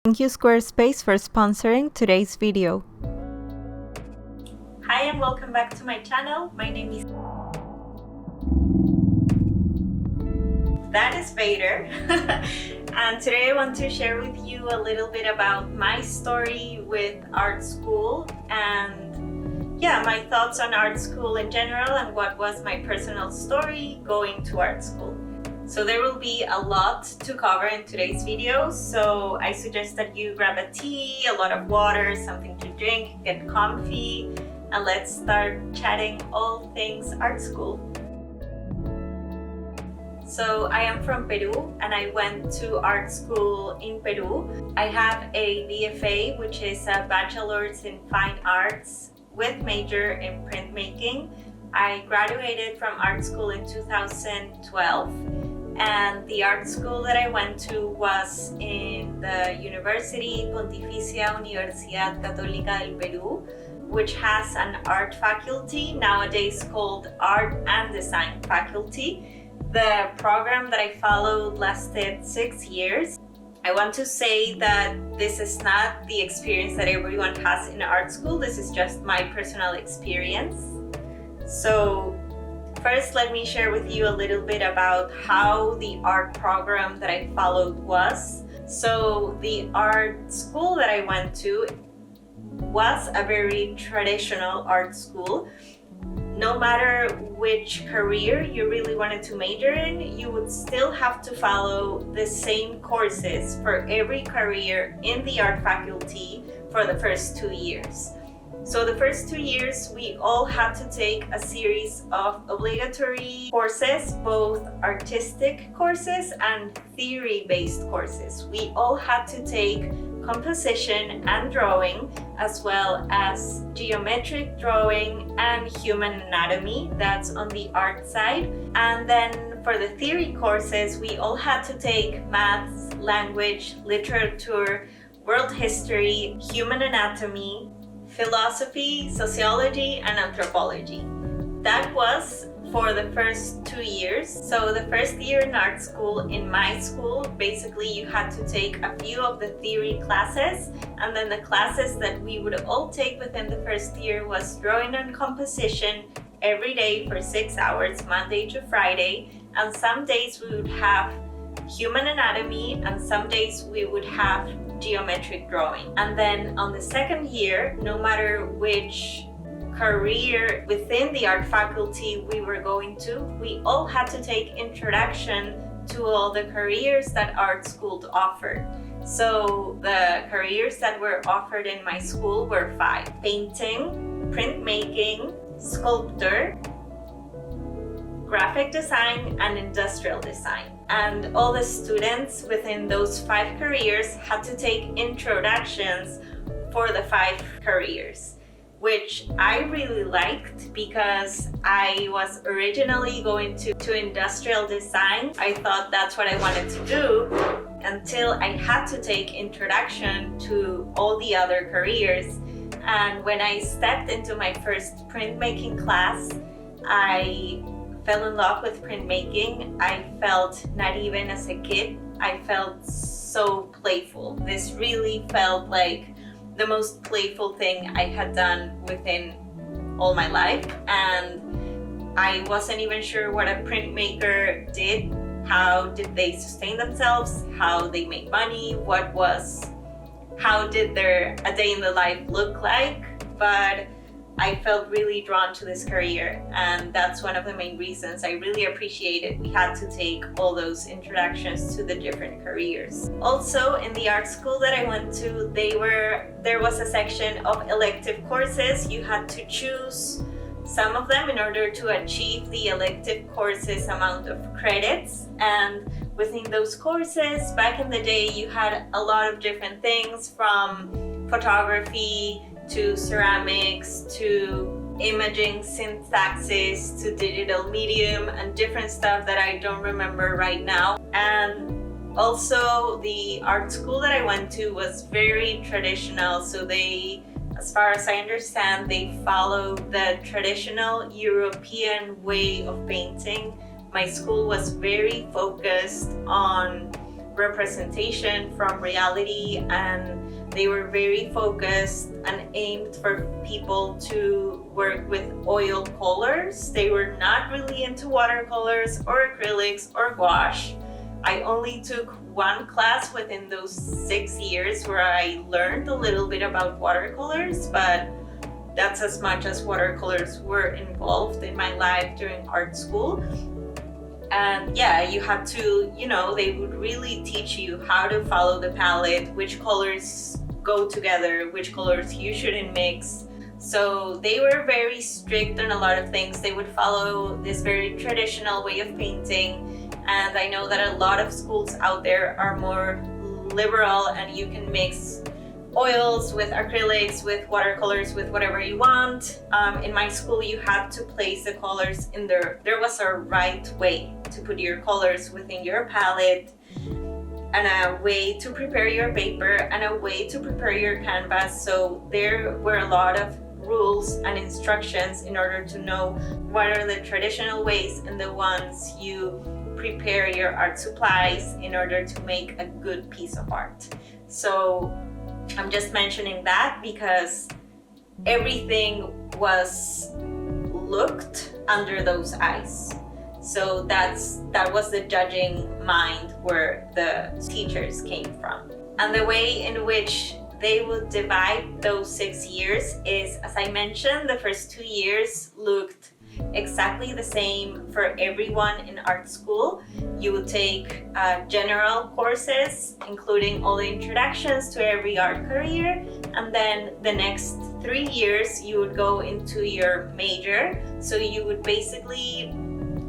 Thank you Squarespace for sponsoring today's video. Hi and welcome back to my channel. My name is Vader and today I want to share with you a little bit about my story with art school and my thoughts on art school in general and what was my personal story going to art school. So there will be a lot to cover in today's video, so I suggest that you grab a tea, a lot of water, something to drink, get comfy, and let's start chatting all things art school. So I am from Peru and I went to art school in Peru. I have a BFA, which is a Bachelor's in Fine Arts with major in printmaking. I graduated from art school in 2012 and the art school that I went to was in the University Pontificia Universidad Católica del Perú, which has an art faculty, nowadays called Art and Design Faculty. The program that I followed lasted 6 years. I want to say that this is not the experience that everyone has in art school. This is just my personal experience. So first, let me share with you a little bit about how the art program that I followed was. So the art school that I went to was a very traditional art school. No matter which career you really wanted to major in, you would still have to follow the same courses for every career in the art faculty for the first 2 years. So the first 2 years, we all had to take a series of obligatory courses, both artistic courses and theory-based courses. We all had to take composition and drawing, as well as geometric drawing and human anatomy. That's on the art side. And then for the theory courses, we all had to take maths, language, literature, world history, human anatomy, philosophy, sociology, and anthropology. That was for the first 2 years. So the first year in art school, in my school, basically you had to take a few of the theory classes, and then the classes that we would all take within the first year was drawing and composition every day for 6 hours, Monday to Friday, and some days we would have human anatomy and some days we would have geometric drawing. And then on the second year, no matter which career within the art faculty we were going to, we all had to take introduction to all the careers that art school offered. So the careers that were offered in my school were 5: painting, printmaking, sculptor, graphic design, and industrial design. And all the students within those 5 careers had to take introductions for the 5 careers, which I really liked because I was originally going to industrial design. I thought that's what I wanted to do until I had to take introduction to all the other careers. And when I stepped into my first printmaking class, I fell in love with printmaking. I felt not even as a kid. I felt so playful. This really felt like the most playful thing I had done within all my life. And I wasn't even sure what a printmaker did. How did they sustain themselves? How they made money? How did a day in the life look like? But I felt really drawn to this career, and that's one of the main reasons I really appreciated we had to take all those introductions to the different careers. Also, in the art school that I went to, there was a section of elective courses. You had to choose some of them in order to achieve the elective courses amount of credits. And within those courses, back in the day, you had a lot of different things, from photography to ceramics, to imaging syntaxes, to digital medium, and different stuff that I don't remember right now. And also the art school that I went to was very traditional, so as far as I understand, they follow the traditional European way of painting. My school was very focused on representation from reality, and they were very focused and aimed for people to work with oil colors. They were not really into watercolors or acrylics or gouache. I only took one class within those 6 years where I learned a little bit about watercolors, but that's as much as watercolors were involved in my life during art school. And yeah, you had to, they would really teach you how to follow the palette, which colors go together, which colors you shouldn't mix. So they were very strict on a lot of things. They would follow this very traditional way of painting. And I know that a lot of schools out there are more liberal, and you can mix oils with acrylics, with watercolors, with whatever you want. In my school, you had to place the colors in there. There was a right way to put your colors within your palette, and a way to prepare your paper, and a way to prepare your canvas. So there were a lot of rules and instructions in order to know what are the traditional ways and the ones you prepare your art supplies in order to make a good piece of art. So I'm just mentioning that because everything was looked under those eyes. So that was the judging mind where the teachers came from. And the way in which they would divide those 6 years is, as I mentioned, the first 2 years looked exactly the same for everyone in art school. You would take general courses, including all the introductions to every art career, and then the next 3 years you would go into your major. So you would basically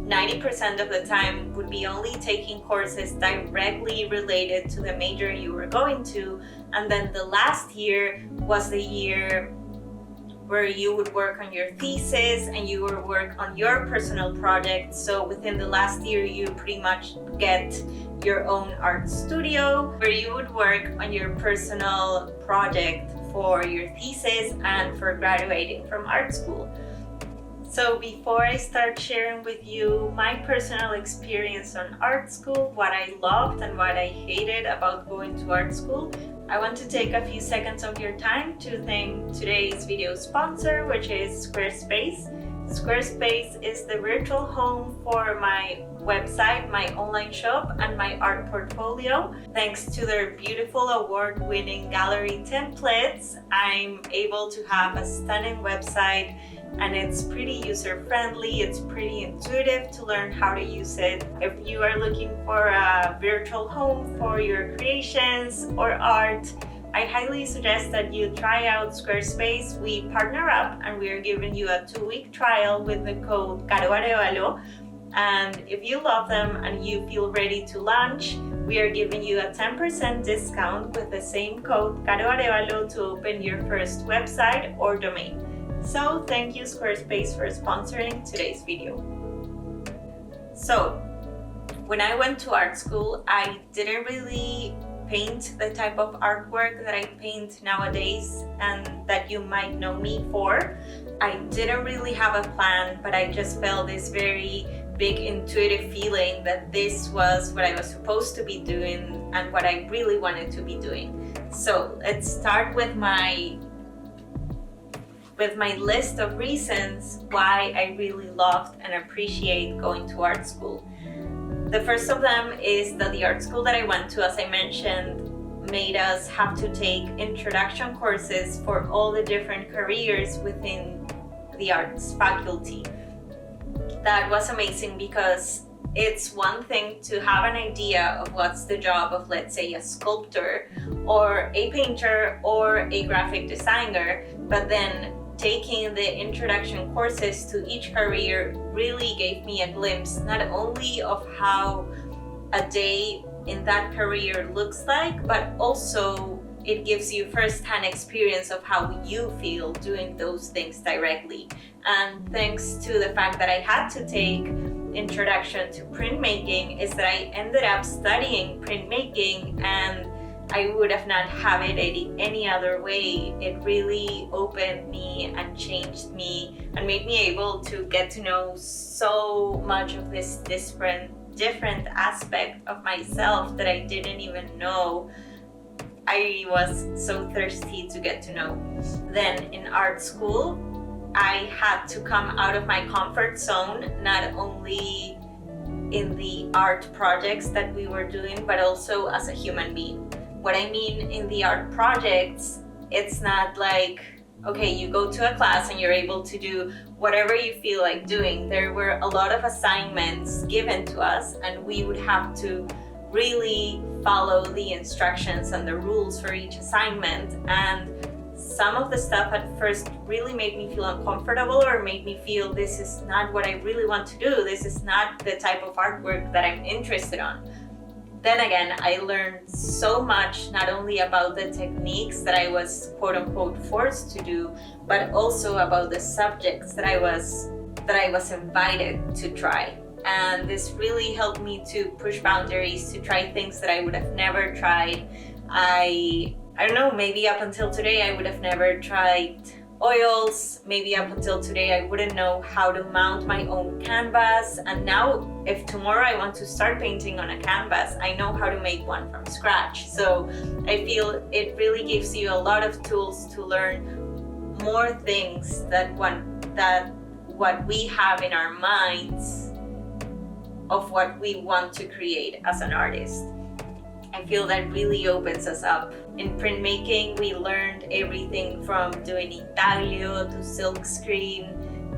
90% of the time would be only taking courses directly related to the major you were going to, and then the last year was the year where you would work on your thesis and you would work on your personal project. So within the last year, you pretty much get your own art studio where you would work on your personal project for your thesis and for graduating from art school. So before I start sharing with you my personal experience on art school, what I loved and what I hated about going to art school, I want to take a few seconds of your time to thank today's video sponsor, which is Squarespace. Squarespace is the virtual home for my website, my online shop, and my art portfolio. Thanks to their beautiful award-winning gallery templates, I'm able to have a stunning website, and it's pretty user-friendly, it's pretty intuitive to learn how to use it. If you are looking for a virtual home for your creations or art, I highly suggest that you try out Squarespace. We partner up and we are giving you a 2-week trial with the code Caro Arevalo. And if you love them and you feel ready to launch, we are giving you a 10% discount with the same code Caro Arevalo to open your first website or domain. So thank you Squarespace for sponsoring today's video. So when I went to art school, I didn't really paint the type of artwork that I paint nowadays and that you might know me for. I didn't really have a plan, but I just felt this very big intuitive feeling that this was what I was supposed to be doing and what I really wanted to be doing. So let's start with my list of reasons why I really loved and appreciate going to art school. The first of them is that the art school that I went to, as I mentioned, made us have to take introduction courses for all the different careers within the arts faculty. That was amazing because it's one thing to have an idea of what's the job of, let's say, a sculptor or a painter or a graphic designer, but then taking the introduction courses to each career really gave me a glimpse not only of how a day in that career looks like, but also it gives you first-hand experience of how you feel doing those things directly. And thanks to the fact that I had to take introduction to printmaking is that I ended up studying printmaking, and I would have not have it any other way. It really opened me and changed me and made me able to get to know so much of this different aspect of myself that I didn't even know I was so thirsty to get to know. Then in art school, I had to come out of my comfort zone, not only in the art projects that we were doing, but also as a human being. What I mean in the art projects, it's not like, okay, you go to a class and you're able to do whatever you feel like doing. There were a lot of assignments given to us, and we would have to really follow the instructions and the rules for each assignment. And some of the stuff at first really made me feel uncomfortable, or made me feel this is not what I really want to do. This is not the type of artwork that I'm interested on. Then again, I learned so much, not only about the techniques that I was quote unquote forced to do, but also about the subjects that I was invited to try. And this really helped me to push boundaries, to try things that I would have never tried. I don't know, maybe up until today I would have never tried oils. Maybe up until today I wouldn't know how to mount my own canvas. And now if tomorrow I want to start painting on a canvas, I know how to make one from scratch. So I feel it really gives you a lot of tools to learn more things that what we have in our minds of what we want to create as an artist. I feel that really opens us up. In printmaking, we learned everything from doing intaglio to silkscreen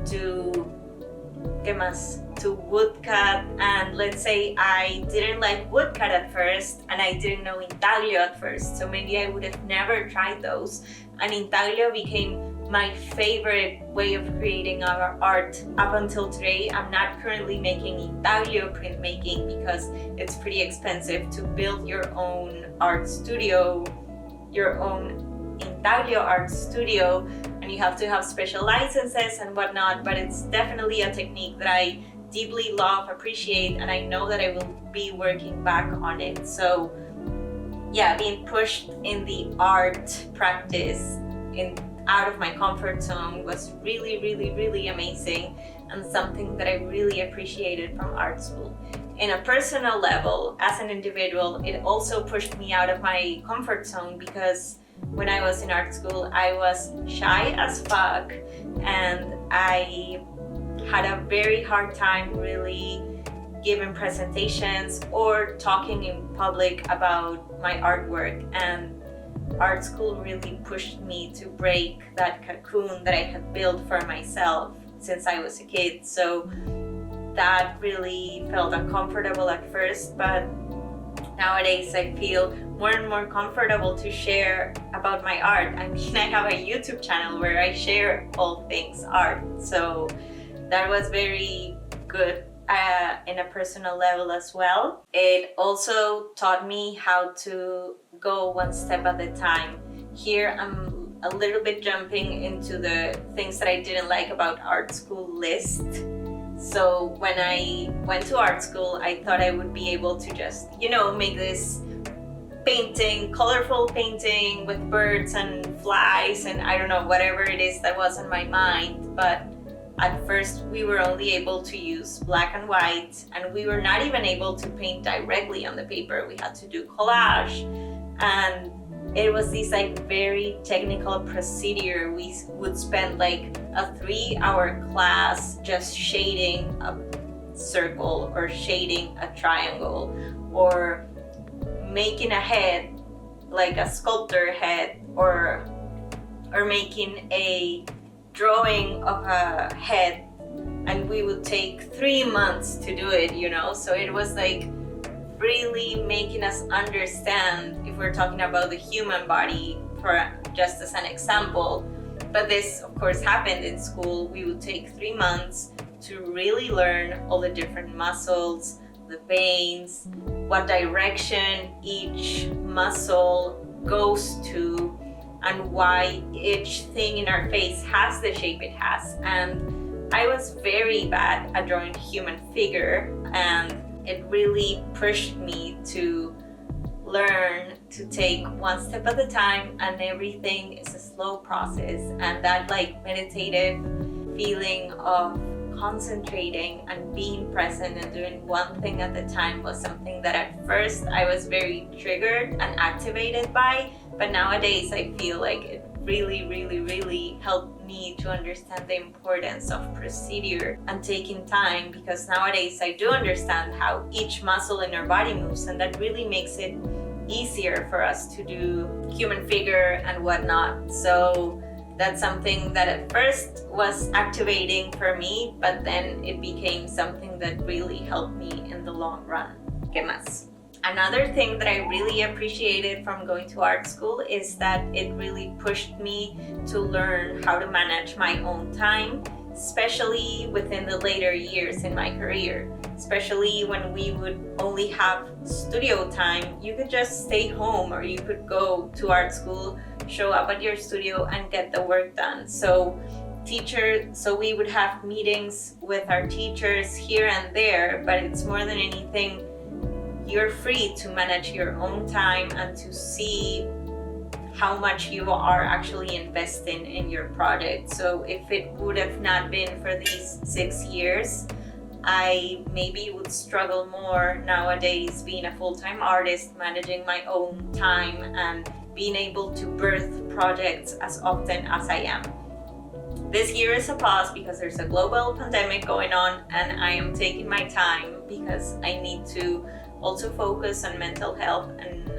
to woodcut. And let's say I didn't like woodcut at first, and I didn't know intaglio at first, so maybe I would have never tried those. And intaglio became my favorite way of creating our art up until today. I'm not currently making intaglio printmaking because it's pretty expensive to build your own art studio, your own intaglio art studio, and you have to have special licenses and whatnot. But it's definitely a technique that I deeply love, appreciate, and I know that I will be working back on it. So yeah, being pushed in the art practice out of my comfort zone was really, really, really amazing, and something that I really appreciated from art school. In a personal level, as an individual, it also pushed me out of my comfort zone, because when I was in art school, I was shy as fuck, and I had a very hard time really giving presentations or talking in public about my artwork. And art school really pushed me to break that cocoon that I had built for myself since I was a kid. So that really felt uncomfortable at first, but nowadays I feel more and more comfortable to share about my art. I mean, I have a YouTube channel where I share all things art. So that was very good in a personal level as well. It also taught me how to go one step at a time. Here I'm a little bit jumping into the things that I didn't like about art school list. So when I went to art school, I thought I would be able to just, make this painting, colorful painting with birds and flies and I don't know, whatever it is that was in my mind. But at first we were only able to use black and white, and we were not even able to paint directly on the paper. We had to do collage, and it was this very technical procedure. We would spend a 3-hour class just shading a circle or shading a triangle, or making a head, like a sculptor head, or making a drawing of a head, and we would take 3 months to do it, so it was really making us understand, if we're talking about the human body, for just as an example. But this of course happened in school. We would take 3 months to really learn all the different muscles, the veins, what direction each muscle goes to, and why each thing in our face has the shape it has. And I was very bad at drawing human figure, and it really pushed me to learn to take one step at a time, and everything is a slow process. And that meditative feeling of concentrating and being present and doing one thing at a time was something that at first I was very triggered and activated by, but nowadays I feel like it really helped me to understand the importance of procedure and taking time, because nowadays I do understand how each muscle in our body moves, and that really makes it easier for us to do human figure and whatnot. So that's something that at first was activating for me, but then it became something that really helped me in the long run. ¿Qué más? Another thing that I really appreciated from going to art school is that it really pushed me to learn how to manage my own time, especially within the later years in my career. Especially when we would only have studio time, you could just stay home or you could go to art school, show up at your studio and get the work done. So we would have meetings with our teachers here and there, but it's more than anything, you're free to manage your own time and to see how much you are actually investing in your project. So if it would have not been for these 6 years, I maybe would struggle more nowadays being a full-time artist, managing my own time and being able to birth projects as often as I am. This year is a pause because there's a global pandemic going on, and I am taking my time because I need to also focus on mental health, and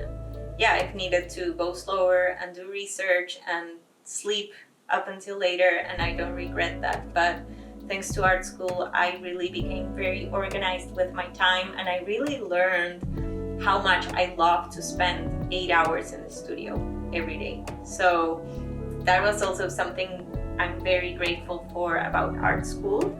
I've needed to go slower and do research and sleep up until later, and I don't regret that. But thanks to art school, I really became very organized with my time, and I really learned how much I love to spend 8 hours in the studio every day. So that was also something I'm very grateful for about art school.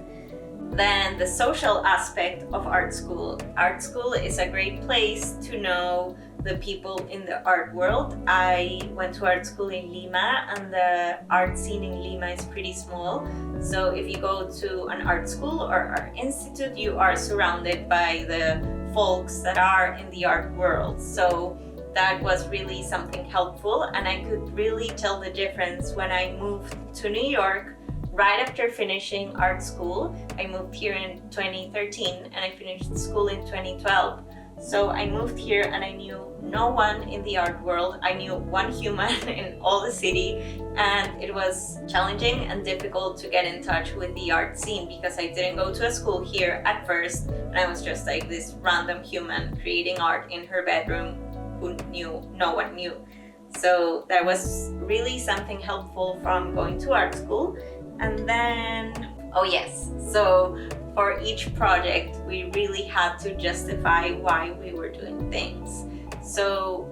Then the social aspect of art school. Art school is a great place to know the people in the art world. I went to art school in Lima, and the art scene in Lima is pretty small. So if you go to an art school or art institute, you are surrounded by the folks that are in the art world. So that was really something helpful, and I could really tell the difference when I moved to New York right after finishing art school. I moved here in 2013 and I finished school in 2012. So I moved here and I knew no one in the art world. I knew one human in all the city, and it was challenging and difficult to get in touch with the art scene because I didn't go to a school here at first, and I was just like this random human creating art in her bedroom who no one knew. So that was really something helpful from going to art school. And then, so for each project, we really had to justify why we were doing things. So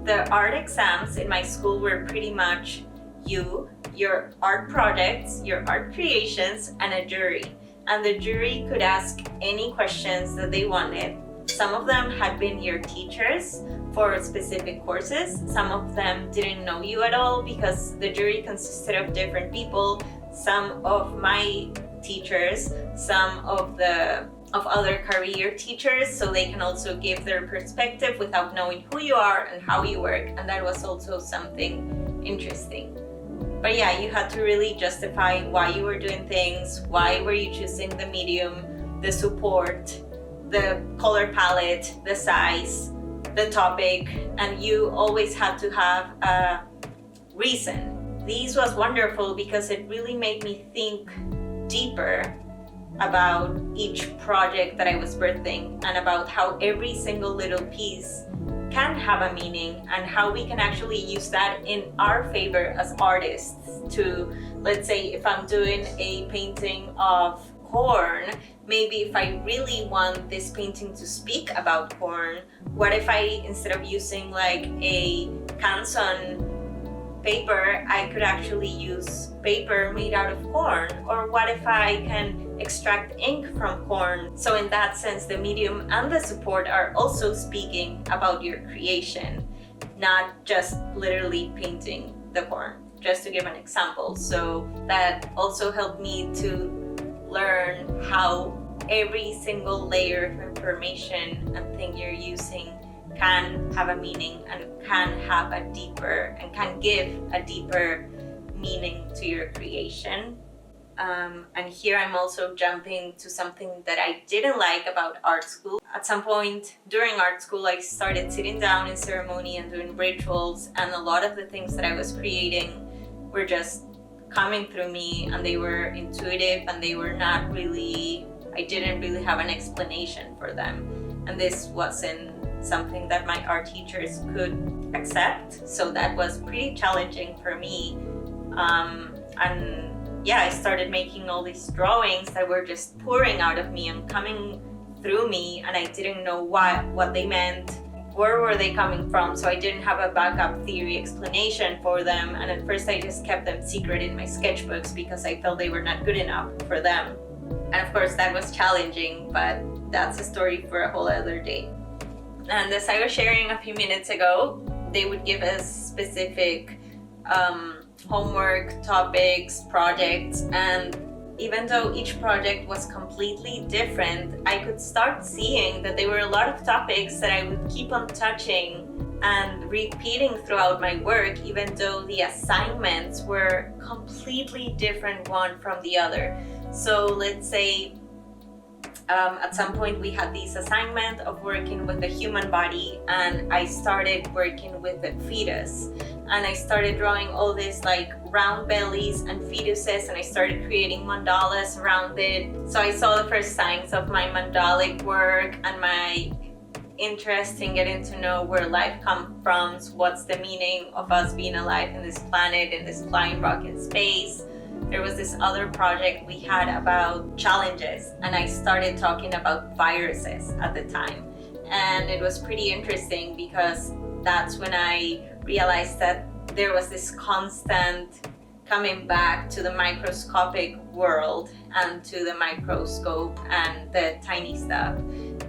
the art exams in my school were pretty much your art projects, your art creations, and a jury. And the jury could ask any questions that they wanted. Some of them had been your teachers for specific courses. Some of them didn't know you at all because the jury consisted of different people. Some of my teachers, some of other career teachers, so they can also give their perspective without knowing who you are and how you work, and that was also something interesting. But you had to really justify why you were doing things, why were you choosing the medium, the support, the color palette, the size, the topic, and you always had to have a reason. This was wonderful because it really made me think deeper about each project that I was birthing and about how every single little piece can have a meaning and how we can actually use that in our favor as artists. To, let's say, if I'm doing a painting of corn, maybe if I really want this painting to speak about corn, what if I, instead of using like a canson paper, I could actually use paper made out of corn? Or what if I can extract ink from corn? So in that sense, the medium and the support are also speaking about your creation, not just literally painting the corn, just to give an example. So that also helped me to learn how every single layer of information and thing you're using can have a meaning and can have a deeper and can give a deeper meaning to your creation. And here I'm also jumping to something that I didn't like about art school. At some point during art school, I started sitting down in ceremony and doing rituals, and a lot of the things that I was creating were just coming through me, and they were intuitive, and they were not really, I didn't really have an explanation for them. And this wasn't something that my art teachers could accept. So that was pretty challenging for me. And yeah, I started making all these drawings that were just pouring out of me and coming through me, and I didn't know what they meant. Where were they coming from? So I didn't have a backup theory explanation for them, and at first I just kept them secret in my sketchbooks because I felt they were not good enough for them. And of course that was challenging, but that's a story for a whole other day. And as I was sharing a few minutes ago, they would give us specific homework, topics, projects, and even though each project was completely different, I could start seeing that there were a lot of topics that I would keep on touching and repeating throughout my work, even though the assignments were completely different one from the other. So let's say at some point we had this assignment of working with the human body, and I started working with the fetus, and I started drawing all these like round bellies and fetuses, and I started creating mandalas around it. So I saw the first signs of my mandalic work and my interest in getting to know where life comes from, what's the meaning of us being alive in this planet, in this flying rock in space. There was this other project we had about challenges, and I started talking about viruses at the time. And it was pretty interesting because that's when I realized that there was this constant coming back to the microscopic world and to the microscope and the tiny stuff.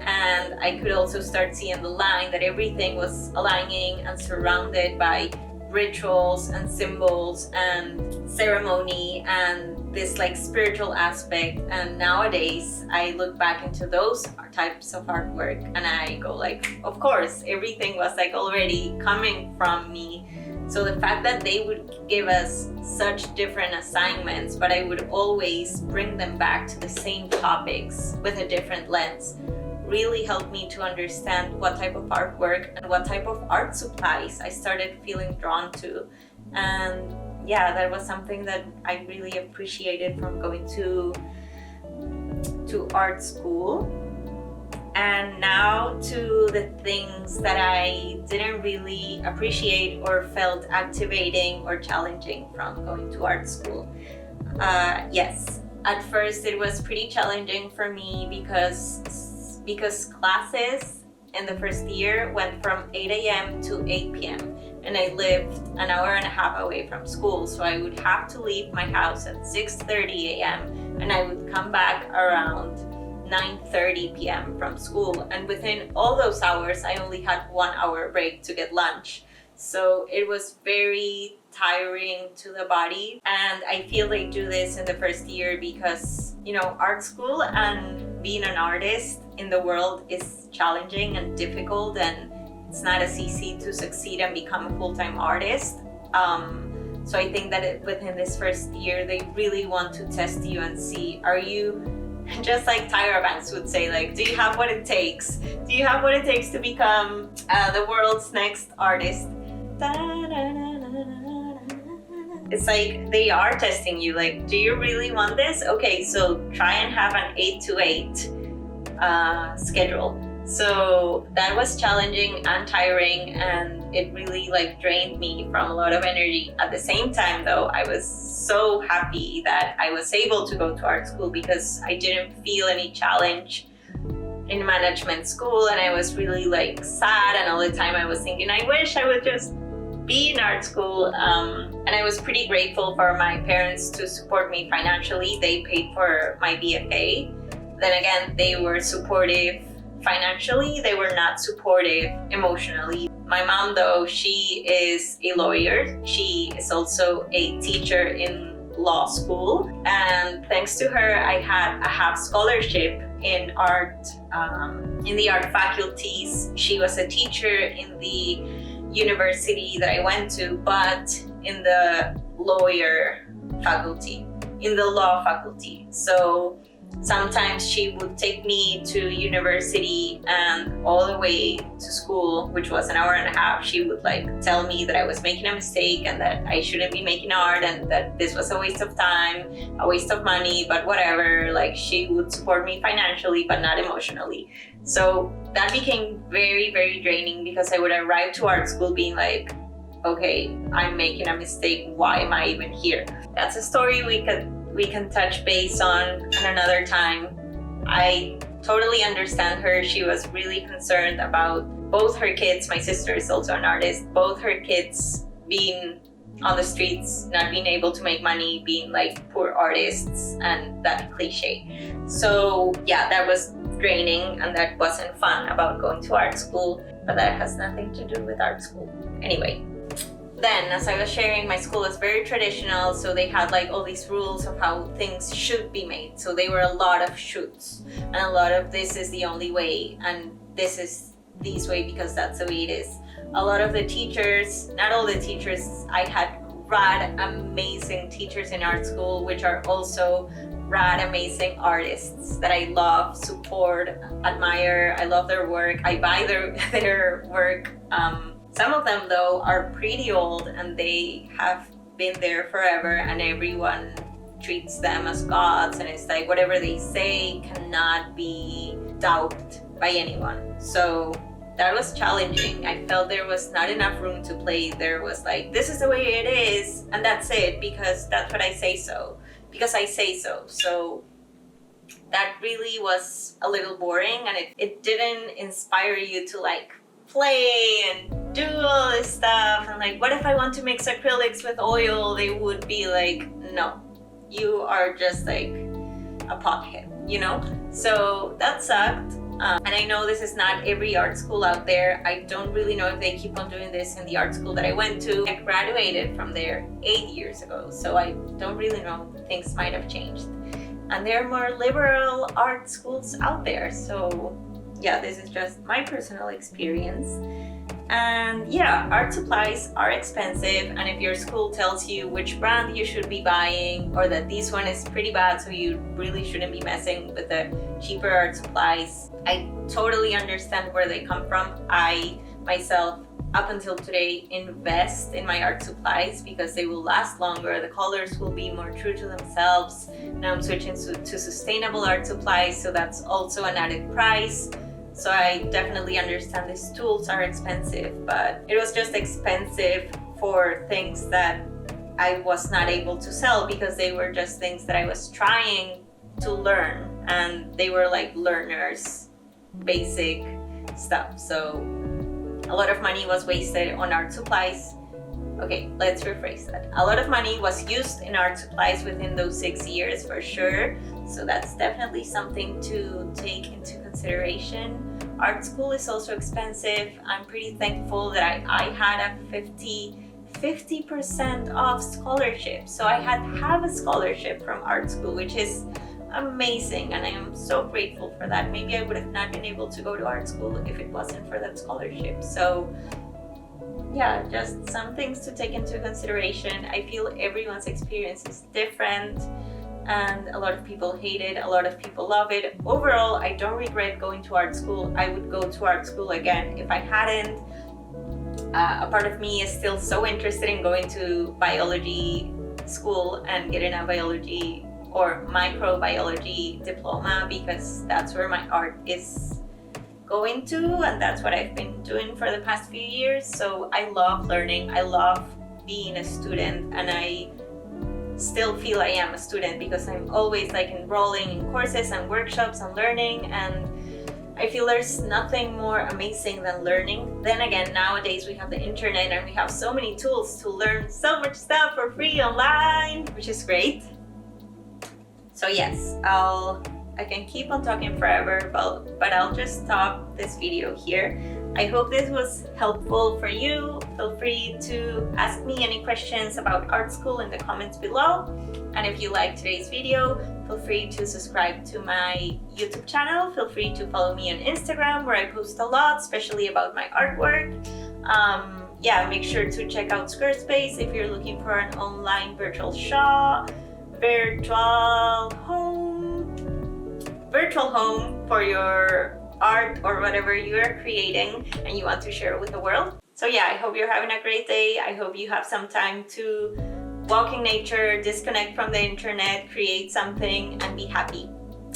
And I could also start seeing the line that everything was aligning and surrounded by rituals and symbols and ceremony and this like spiritual aspect. And nowadays I look back into those types of artwork and I go like, of course, everything was like already coming from me. So the fact that they would give us such different assignments, but I would always bring them back to the same topics with a different lens, really helped me to understand what type of artwork and what type of art supplies I started feeling drawn to. And yeah, that was something that I really appreciated from going to art school. And now to the things that I didn't really appreciate or felt activating or challenging from going to art school. Yes, at first it was pretty challenging for me because classes in the first year went from 8 a.m. to 8 p.m. and I lived an hour and a half away from school, so I would have to leave my house at 6:30 a.m. and I would come back around 9:30 p.m. from school, and within all those hours I only had 1 hour break to get lunch. So it was very tiring to the body, and I feel they do this in the first year because, you know, art school and being an artist in the world is challenging and difficult, and it's not as easy to succeed and become a full-time artist. So I think that within this first year they really want to test you and see, are you, just like Tyra Banks would say, like, do you have what it takes? Do you have what it takes to become the world's next artist? It's like they are testing you, like, do you really want this? Okay, so try and have an 8 to 8 schedule. So that was challenging and tiring, and it really like drained me from a lot of energy. At the same time though, I was so happy that I was able to go to art school because I didn't feel any challenge in management school, and I was really like sad, and all the time I was thinking, I wish I would just be in art school. And I was pretty grateful for my parents to support me financially. They paid for my BFA. Then again, they were supportive financially, they were not supportive emotionally. My mom though, she is a lawyer. She is also a teacher in law school, and thanks to her I had a half scholarship in art, in the art faculties. She was a teacher in the university that I went to, but in the lawyer faculty. in the law faculty. So sometimes she would take me to university, and all the way to school, which was an hour and a half, she would like tell me that I was making a mistake and that I shouldn't be making art and that this was a waste of time, a waste of money, but whatever. Like, she would support me financially but not emotionally. So that became very, very draining, because I would arrive to art school being like, okay, I'm making a mistake, why am I even here? That's a story we can touch base on another time. I totally understand her. She was really concerned about both her kids. My sister is also an artist. Both her kids being on the streets, not being able to make money, being like poor artists, and that cliche. So yeah, that was draining, and that wasn't fun about going to art school, but that has nothing to do with art school. Anyway, then, as I was sharing, my school is very traditional, so they had like all these rules of how things should be made. So they were a lot of shoots, and a lot of this is the only way, and this is this way because that's the way it is. A lot of the teachers, not all the teachers, I had rad, amazing teachers in art school, which are also rad, amazing artists that I love, support, admire. I love their work. I buy their work. Some of them, though, are pretty old and they have been there forever, and everyone treats them as gods, and it's like whatever they say cannot be doubted by anyone. So that was challenging. I felt there was not enough room to play. There was like, this is the way it is, and that's it, because that's what I say so. Because I say so. So that really was a little boring, and it didn't inspire you to like play and do all this stuff. And like, what if I want to mix acrylics with oil? They would be like, no, you are just like a pothead, you know? So that sucked. And I know this is not every art school out there. I don't really know if they keep on doing this in the art school that I went to. I graduated from there 8 years ago, so I don't really know. Things might have changed. And there are more liberal art schools out there. So yeah, this is just my personal experience. And yeah, art supplies are expensive, and if your school tells you which brand you should be buying, or that this one is pretty bad so you really shouldn't be messing with the cheaper art supplies, I totally understand where they come from. I myself, up until today, invest in my art supplies because they will last longer, the colors will be more true to themselves. Now I'm switching to sustainable art supplies, so that's also an added price. So I definitely understand these tools are expensive, but it was just expensive for things that I was not able to sell because they were just things that I was trying to learn, and they were like learners, basic stuff. So a lot of money was wasted on art supplies. Okay, let's rephrase that. A lot of money was used in art supplies within those 6 years for sure. So that's definitely something to take into consideration. Art school is also expensive. I'm pretty thankful that I had a 50% off scholarship. So I had half a scholarship from art school, which is amazing, and I am so grateful for that. Maybe I would have not been able to go to art school if it wasn't for that scholarship. So yeah, just some things to take into consideration. I feel everyone's experience is different, and a lot of people hate it, a lot of people love it. Overall, I don't regret going to art school. I would go to art school again if I hadn't. A part of me is still so interested in going to biology school and getting a biology or microbiology diploma, because that's where my art is going to, and that's what I've been doing for the past few years. So I love learning, I love being a student, and I still feel I am a student because I'm always like enrolling in courses and workshops and learning, and I feel there's nothing more amazing than learning. Then again, nowadays we have the internet and we have so many tools to learn so much stuff for free online, which is great. So yes, I can keep on talking forever, but I'll just stop this video here. I hope this was helpful for you. Feel free to ask me any questions about art school in the comments below. And if you liked today's video, feel free to subscribe to my YouTube channel. Feel free to follow me on Instagram, where I post a lot, especially about my artwork. Yeah, make sure to check out Squarespace if you're looking for an online virtual shop. virtual home for your art or whatever you are creating and you want to share it with the world. So yeah, I hope you're having a great day. I hope you have some time to walk in nature, disconnect from the internet, create something, and be happy.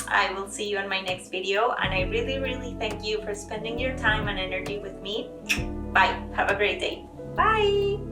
I will see you in my next video, and I really thank you for spending your time and energy with me. Bye. Have a great day. Bye.